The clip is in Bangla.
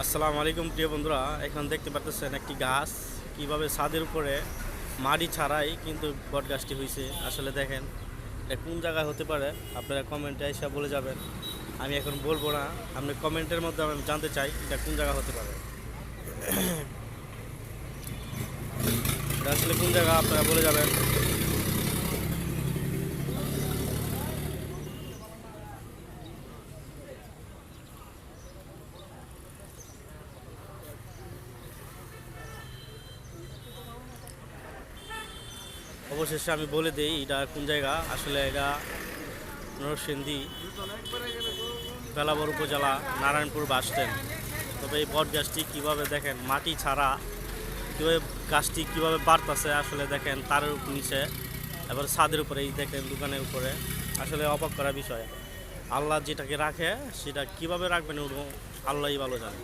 আসসালামু আলাইকুম প্রিয় বন্ধুরা, এখন দেখতে পাচ্ছেন একটি গাছ কিভাবে ছাদের উপরে মাটি ছাড়াই কিন্তু বট গাছটি হয়েছে। আসলে দেখেন এটা কোন জায়গায় হতে পারে, আপনারা কমেন্টে এসে বলে যাবেন। আমি এখন বলবো না, আপনি কমেন্টের মধ্যে আমি জানতে চাই এটা কোন জায়গা হতে পারে। এটা আসলে কোন জায়গা আপনারা বলে যাবেন। অবশেষে আমি বলে দিই এটা কোন জায়গা। আসলে এটা নরসিংদী বেলাবর উপজেলা নারায়ণপুর বাস স্ট্যান্ড। তবে এই বট গাছটি কীভাবে দেখেন মাটি ছাড়া কীভাবে গাছটি কীভাবে বাড়তেছে, আসলে দেখেন তারের নিচে, এবার ছাদের উপরে, এই দেখেন দোকানের উপরে। আসলে অবাক করা বিষয়, আল্লাহ যেটাকে রাখে সেটা কিভাবে রাখবেন আল্লাহই ভালো জানে।